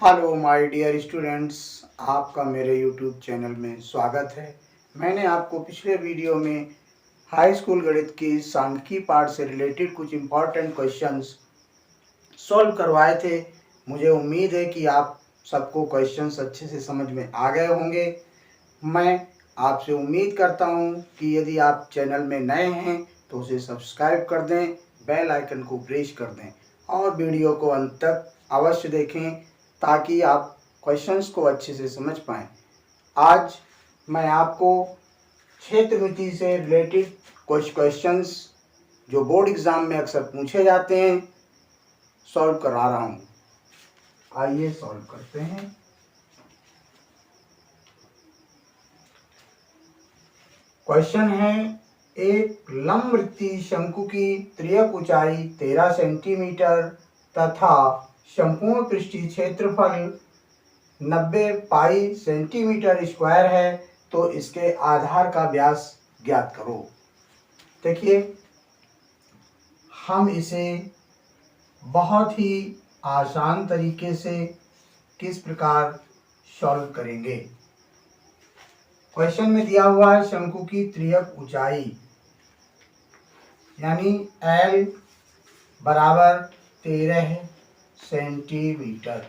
Hello my dear students, आपका मेरे YouTube channel में स्वागत है। मैंने आपको पिछले वीडियो में हाई स्कूल गणित की सांख्यिकी पार्ट से रिलेटेड कुछ इम्पॉर्टेंट क्वेश्चंस सॉल्व करवाए थे। मुझे उम्मीद है कि आप सबको क्वेश्चंस अच्छे से समझ में आ गए होंगे। मैं आपसे उम्मीद करता हूं कि यदि आप चैनल में नए हैं तो उसे सब्सक्राइब कर दें, बेल आइकन को प्रेस कर दें और वीडियो को अंत तक अवश्य देखें ताकि आप क्वेश्चंस को अच्छे से समझ पाएँ। आज मैं आपको क्षेत्रमिति से रिलेटेड कुछ क्वेश्चंस जो बोर्ड एग्ज़ाम में अक्सर पूछे जाते हैं सॉल्व करा रहा हूँ। आइए सॉल्व करते हैं। क्वेश्चन है, एक लंबवृत्तीय शंकु की तिर्यक ऊंचाई 13 सेंटीमीटर तथा संपूर्ण पृष्ठीय क्षेत्रफल 90 पाई सेंटीमीटर स्क्वायर है, तो इसके आधार का व्यास ज्ञात करो। देखिए, हम इसे बहुत ही आसान तरीके से किस प्रकार सॉल्व करेंगे। क्वेश्चन में दिया हुआ है शंकु की तिर्यक ऊंचाई यानी L बराबर 13 सेंटीमीटर।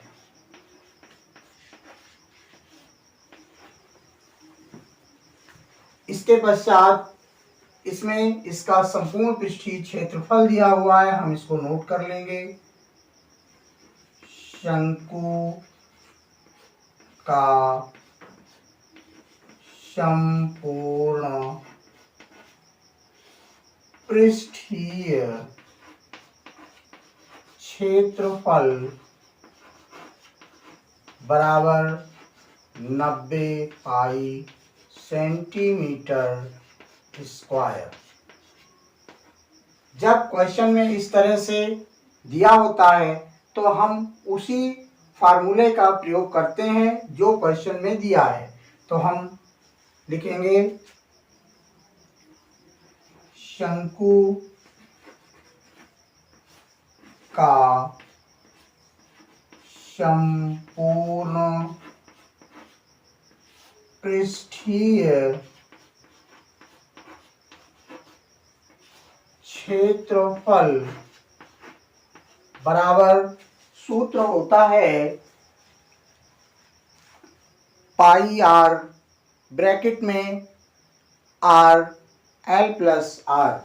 इसके पश्चात इसमें इसका संपूर्ण पृष्ठीय क्षेत्रफल दिया हुआ है, हम इसको नोट कर लेंगे। शंकु का संपूर्ण पृष्ठीय क्षेत्रफल बराबर 90 पाई सेंटीमीटर स्क्वायर। जब क्वेश्चन में इस तरह से दिया होता है तो हम उसी फार्मूले का प्रयोग करते हैं जो क्वेश्चन में दिया है। तो हम लिखेंगे शंकु का संपूर्ण पृष्ठीय क्षेत्रफल बराबर, सूत्र होता है पाई आर ब्रैकेट में आर एल प्लस आर।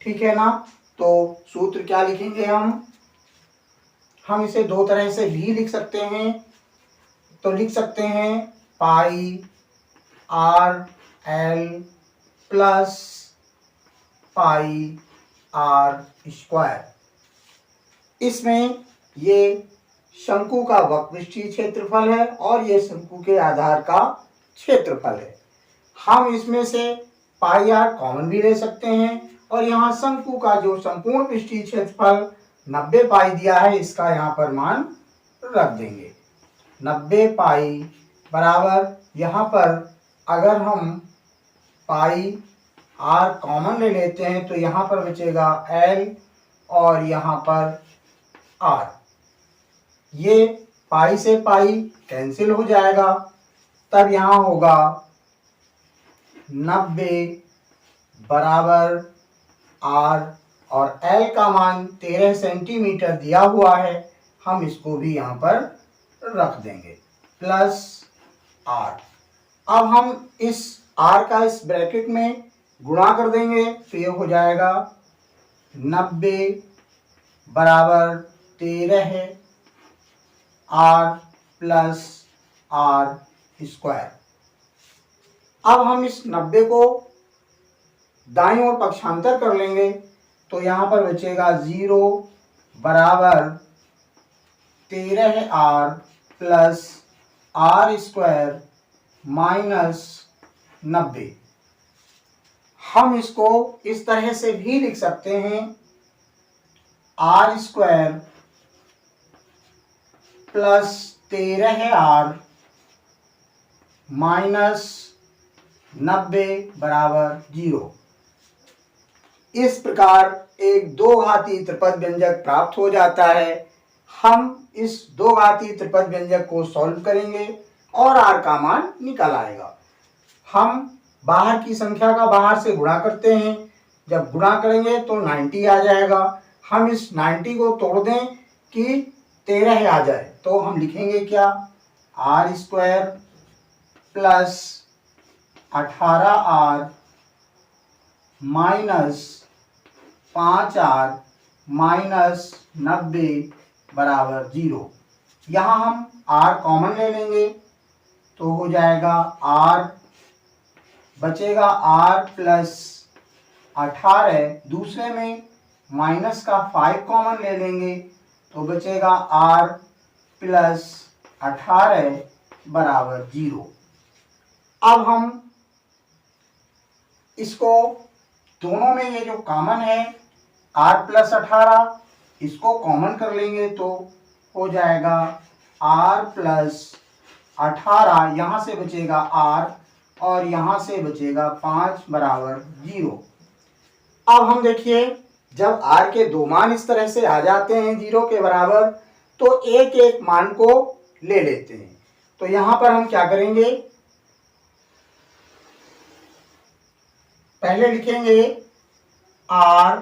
ठीक है ना। तो सूत्र क्या लिखेंगे हम इसे दो तरह से भी लिख सकते हैं। तो लिख सकते हैं pi R L plus pi R square. इसमें ये शंकु का वक्रपृष्ठीय क्षेत्रफल है और ये शंकु के आधार का क्षेत्रफल है। हम इसमें से पाई आर कॉमन भी ले सकते हैं और यहाँ शंकु का जो संपूर्ण पृष्ठीय क्षेत्रफल 90 पाई दिया है, इसका यहाँ पर मान रख देंगे। 90 पाई बराबर, यहाँ पर अगर हम पाई आर कॉमन ले लेते हैं तो यहाँ पर बचेगा एल और यहाँ पर आर। ये पाई से पाई कैंसिल हो जाएगा, तब यहाँ होगा 90 बराबर आर और एल का मान 13 सेंटीमीटर दिया हुआ है, हम इसको भी यहाँ पर रख देंगे प्लस आर। अब हम इस आर का इस ब्रैकेट में गुणा कर देंगे तो ये हो जाएगा 90 बराबर 13 आर प्लस आर स्क्वायर। अब हम इस 90 को दाईं ओर पक्षांतर कर लेंगे तो यहाँ पर बचेगा 0 बराबर 13 R plus R square minus 90। हम इसको इस तरह से भी लिख सकते हैं r square plus 13 r minus 90 बराबर 0। इस प्रकार एक दो घाती त्रिपद व्यंजक प्राप्त हो जाता है। हम इस दो घातीय त्रिपद व्यंजक को सॉल्व करेंगे और r का मान निकल आएगा। हम बाहर की संख्या का बाहर से गुणा करते हैं, जब गुणा करेंगे तो 90 आ जाएगा। हम इस 90 को तोड़ दें कि 13 आ जाए, तो हम लिखेंगे क्या, r square plus 18r minus 5r minus 90 बराबर 0। यहाँ हम r कॉमन ले लेंगे तो हो जाएगा r, बचेगा r प्लस 18, दूसरे में माइनस का 5 कॉमन ले लेंगे तो बचेगा r प्लस 18 बराबर 0। अब हम इसको दोनों में ये जो कॉमन है r प्लस 18, इसको कॉमन कर लेंगे तो हो जाएगा r प्लस 18, यहाँ से बचेगा r और यहाँ से बचेगा 5 बराबर 0। अब हम देखिए, जब r के दो मान इस तरह से आ जाते हैं 0 के बराबर, तो एक एक मान को ले लेते हैं। तो यहाँ पर हम क्या करेंगे, पहले लिखेंगे r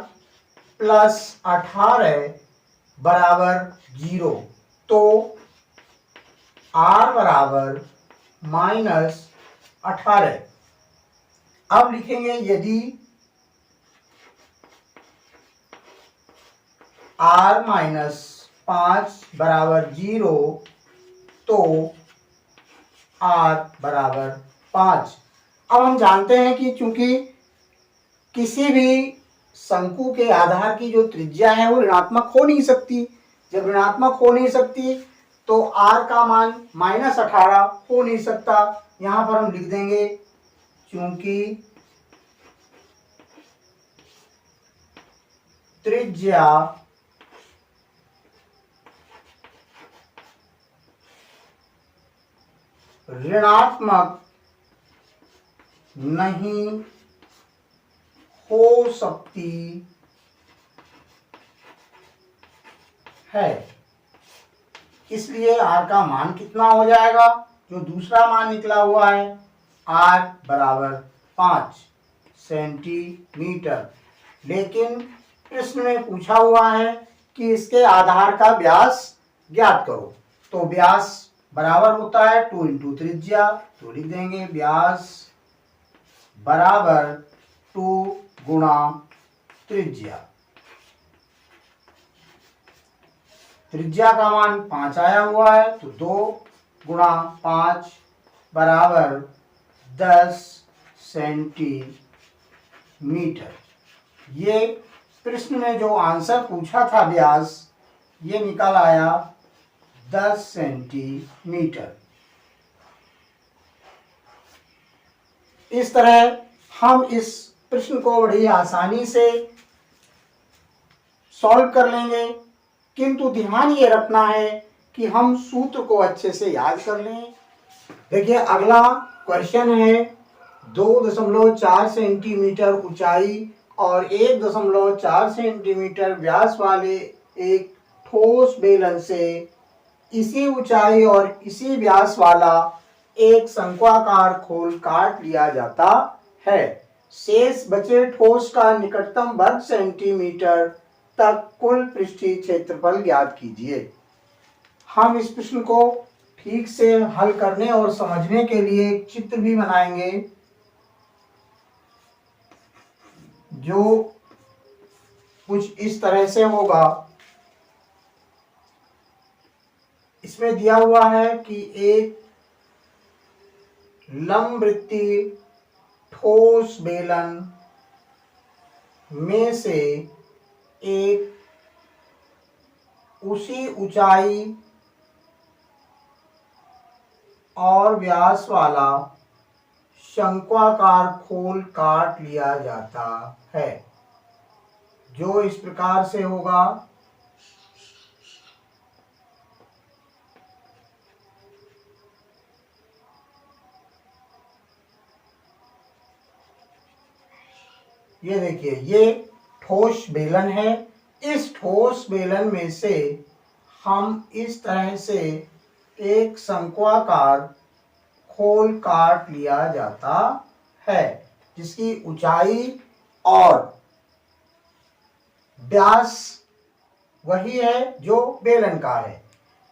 प्लस 18 बराबर 0, तो r बराबर माइनस 18। अब लिखेंगे यदि r माइनस 5 बराबर 0 तो r बराबर 5। अब हम जानते हैं कि चूंकि किसी भी शंकु के आधार की जो त्रिज्या है वो ऋणात्मक हो नहीं सकती। जब ऋणात्मक हो नहीं सकती तो r का मान माइनस 18 हो नहीं सकता। यहाँ पर हम लिख देंगे चूंकि त्रिज्या ऋणात्मक नहीं हो सकती है, इसलिए r का मान कितना हो जाएगा, जो दूसरा मान निकला हुआ है r बराबर 5 सेंटीमीटर। लेकिन प्रश्न में पूछा हुआ है कि इसके आधार का व्यास ज्ञात करो, तो व्यास बराबर होता है 2 इंटू त्रिज्या, तो लिख देंगे व्यास बराबर 2 गुणा त्रिज्या। त्रिज्या का मान 5 आया हुआ है तो 2 गुणा 5 बराबर 10 सेंटीमीटर। ये प्रश्न में जो आंसर पूछा था व्यास, ये निकल आया 10 सेंटीमीटर। इस तरह हम इस प्रश्न को बड़ी आसानी से सॉल्व कर लेंगे, किंतु ध्यान ये रखना है कि हम सूत्र को अच्छे से याद कर लें। देखिए अगला क्वेश्चन है 2.4 सेंटीमीटर ऊंचाई और 1.4 सेंटीमीटर व्यास वाले एक ठोस बेलन से इसी ऊंचाई और इसी व्यास वाला एक शंक्वाकार खोल काट लिया जाता है। शेष बचे ठोस का निकटतम वर्ग सेंटीमीटर तक कुल पृष्ठीय क्षेत्रफल ज्ञात कीजिए। हम इस प्रश्न को ठीक से हल करने और समझने के लिए एक चित्र भी बनाएंगे, जो कुछ इस तरह से होगा। इसमें दिया हुआ है कि एक लंबवृत्तीय ठोस बेलन में से एक उसी ऊंचाई और व्यास वाला शंक्वाकार खोल काट लिया जाता है, जो इस प्रकार से होगा। ये देखिए, ये ठोस बेलन है। इस ठोस बेलन में से हम इस तरह से एक शंक्वाकार खोल काट लिया जाता है जिसकी ऊंचाई और व्यास वही है जो बेलन का है।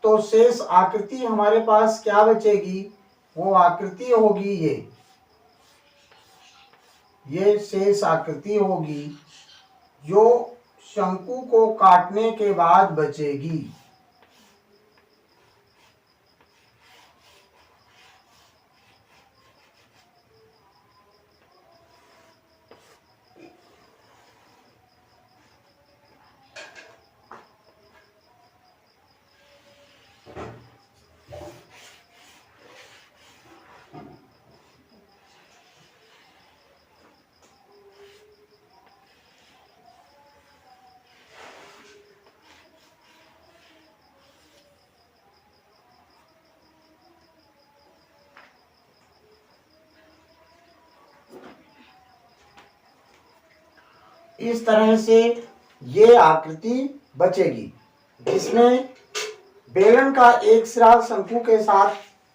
तो शेष आकृति हमारे पास क्या बचेगी, वो आकृति होगी ये शेष आकृति होगी जो शंकु को काटने के बाद बचेगी। इस तरह से ये आकृति बचेगी जिसमें बेलन का एक सिरा शंकु के साथ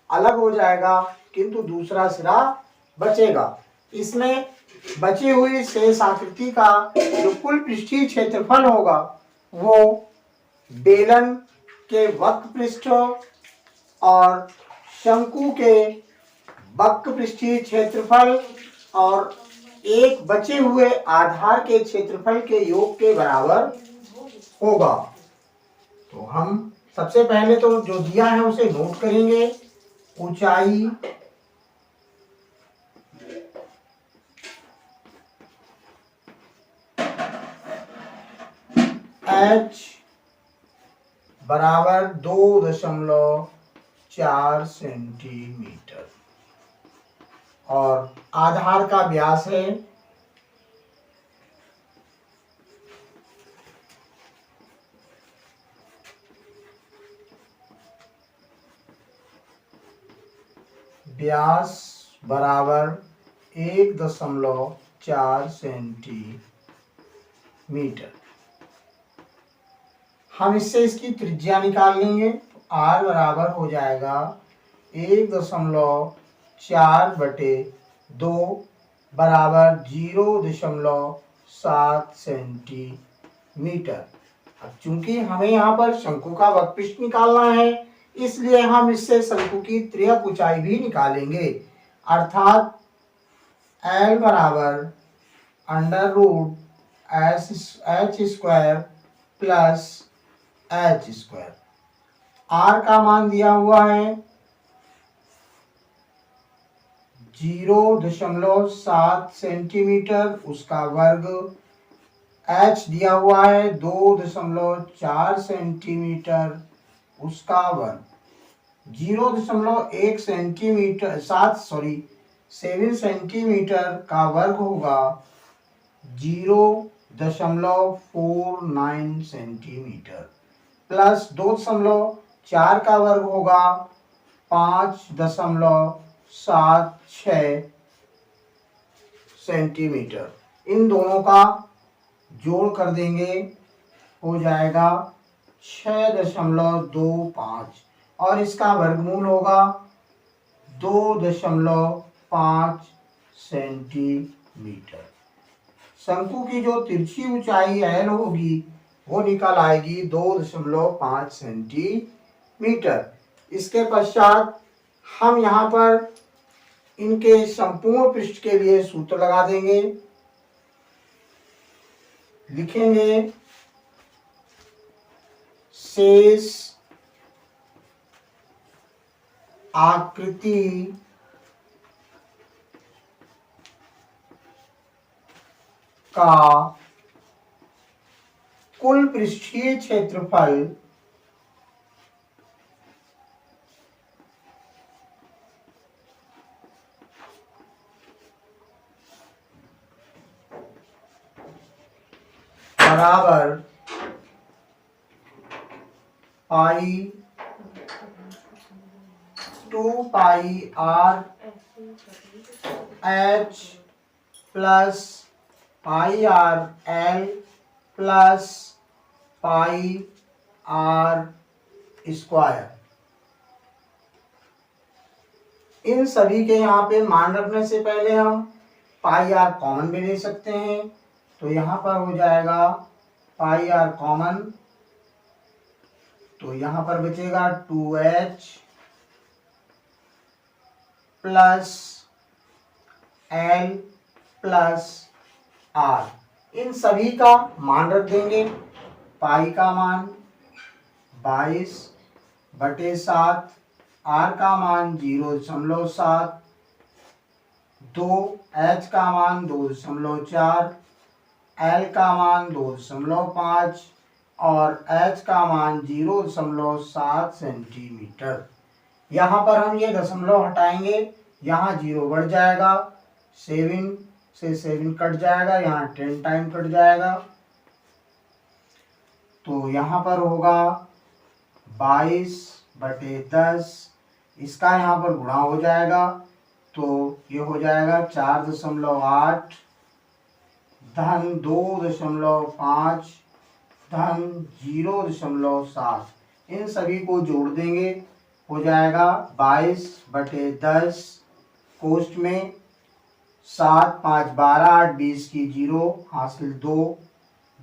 अलग हो जाएगा किंतु दूसरा सिरा बचेगा। इसमें बची हुई शेष आकृति का जो कुल पृष्ठीय क्षेत्रफल होगा वो बेलन के वक्र पृष्ठ और शंकु के वक्र पृष्ठीय क्षेत्रफल और एक बचे हुए आधार के क्षेत्रफल के योग के बराबर होगा। तो हम सबसे पहले तो जो दिया है उसे नोट करेंगे। ऊंचाई h बराबर 2.4 सेंटीमीटर और आधार का व्यास है 1.4 सेंटीमीटर। हम इससे इसकी त्रिज्या निकाल लेंगे। तो r बराबर हो जाएगा 1.4/2 बराबर 0.7 सेंटीमीटर। अब चूंकि हमें यहाँ पर शंकु का वक्रपृष्ठ निकालना है इसलिए हम इससे शंकु की त्रियक ऊंचाई भी निकालेंगे अर्थात L बराबर √h² प्लस h²। R का मान दिया हुआ है 0.7 सेंटीमीटर उसका वर्ग, h दिया हुआ है 2.4 सेंटीमीटर उसका वर्ग, 0.1 सेंटीमीटर 7 सेंटीमीटर का वर्ग होगा 0.49 सेंटीमीटर प्लस 2.4 का वर्ग होगा 5.76 सेंटीमीटर। इन दोनों का जोड़ कर देंगे हो जाएगा 6.25 और इसका वर्गमूल होगा 2.5 सेंटीमीटर। शंकु की जो तिरछी ऊंचाई L होगी वो निकल आएगी 2.5 सेंटीमीटर। इसके पश्चात हम यहाँ पर इनके संपूर्ण पृष्ठ के लिए सूत्र लगा देंगे। लिखेंगे शेष आकृति का कुल पृष्ठीय क्षेत्रफल बराबर pi 2πr h plus πr l plus πr square. इन सभी के यहाँ पे मान रखने से पहले हम पाई आर कॉमन भी ले सकते हैं, तो यहाँ पर हो जाएगा पाई आर कॉमन, तो यहाँ पर बचेगा 2h plus L plus R। इन सभी का मान रख देंगे। पाई का मान 22/7, R का मान 0.7, 2h का मान 2.4, L का मान 2.5 और H का मान 0.7 सेंटीमीटर। यहाँ पर हम ये दशमलव हटाएंगे, यहाँ 0 बढ़ जाएगा, 7 से 7 कट जाएगा, यहाँ 10 टाइम कट जाएगा, तो यहाँ पर होगा 22/10। इसका यहाँ पर गुणा हो जाएगा, तो ये हो जाएगा 4.8 धन 2.5 धन 0.7। इन सभी को जोड़ देंगे, हो जाएगा 22/10 कोष्ठ में 7 5 12 8 20 की 0 हासिल 2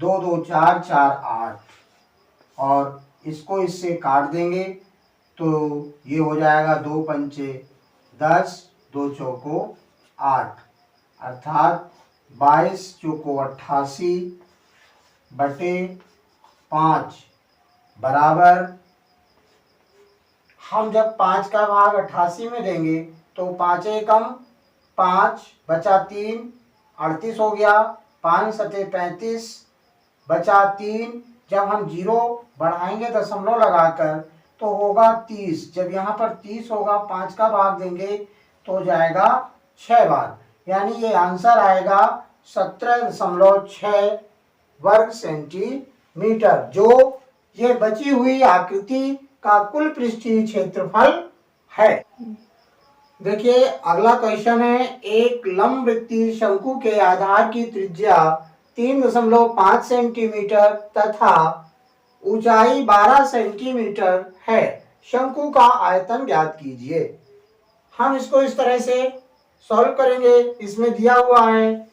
2 2 4 4 8 और इसको इससे काट देंगे, तो ये हो जाएगा 2 पंचे 10 2 चौको 8 अर्थात 22 चौको 88/5 बराबर। हम जब 5 का भाग 88 में देंगे तो 5 एकम 5 बचा 3 38 हो गया, 5 सते 35 बचा 3। जब हम 0 बढ़ाएंगे दशमलव लगाकर तो होगा 30। जब यहाँ पर 30 होगा 5 का भाग देंगे तो हो जाएगा 6 बार, यानी ये आंसर आएगा 17.6 वर्ग सेंटीमीटर, जो ये बची हुई आकृति का कुल पृष्ठीय क्षेत्रफल है। देखिए अगला क्वेश्चन है, एक लंबवृत्तीय शंकु के आधार की त्रिज्या 3.5 सेंटीमीटर तथा ऊंचाई 12 सेंटीमीटर है, शंकु का आयतन ज्ञात कीजिए। हम इसको इस तरह से सॉल्व करेंगे। इसमें दिया हुआ है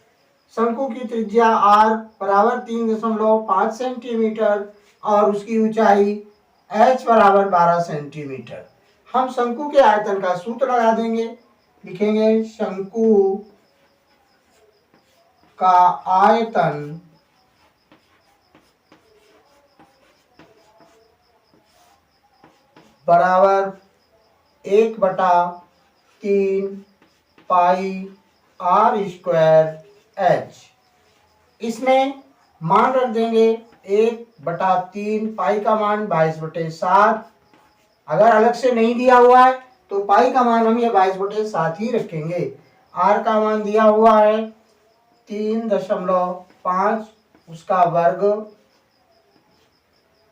शंकु की त्रिज्या r बराबर 3.5 सेंटीमीटर और उसकी ऊंचाई h बराबर 12 सेंटीमीटर। हम शंकु के आयतन का सूत्र लगा देंगे, लिखेंगे शंकु का आयतन बराबर 1/3 पाई r स्क्वायर h। इसमें मान रख देंगे 1/3, पाई का मान 22/7। अगर अलग से नहीं दिया हुआ है तो पाई का मान हम ये 22/7 ही रखेंगे। r का मान दिया हुआ है 3.5 उसका वर्ग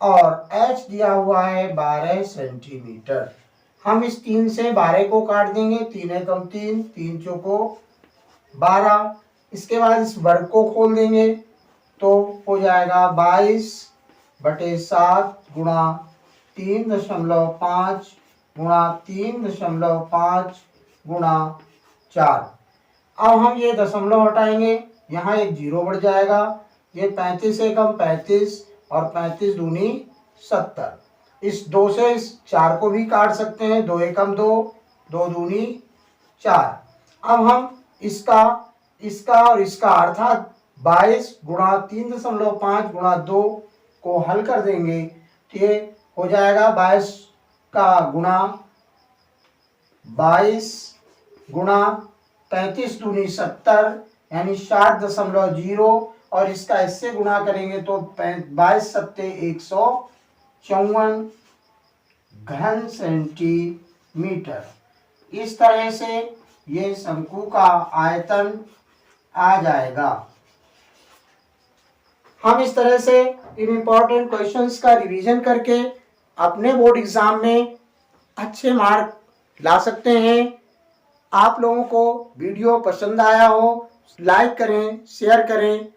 और h दिया हुआ है 12 सेंटीमीटर। हम इस 3 से 12 को काट देंगे, 3 एकम 3 3 चौको 12। इसके बाद इस वर्ग को खोल देंगे तो हो जाएगा 22/7 गुणा 3.5 गुणा 3.5 गुणा 4। अब हम ये दशमलव हटाएंगे, यहाँ एक 0 बढ़ जाएगा, ये 35 एकम 35 और 35 दूनी 70। इस 2 से इस 4 को भी काट सकते हैं, 2 एकम 2 2 दूनी 4। अब हम इसका और इसका अर्थात 22 गुणा 3.5 गुणा 2 को हल कर देंगे, तो ये हो जाएगा 22 का गुणा 22 गुणा 35 दूनी 70 यानी 60.0 और इसका इससे गुणा करेंगे तो 22 सत्ते 154 घन सेंटीमीटर। इस तरह से ये शंकु का आयतन आ जाएगा। हम इस तरह से इन इम्पोर्टेंट क्वेश्चंस का रिवीजन करके अपने बोर्ड एग्जाम में अच्छे मार्क ला सकते हैं। आप लोगों को वीडियो पसंद आया हो लाइक करें, शेयर करें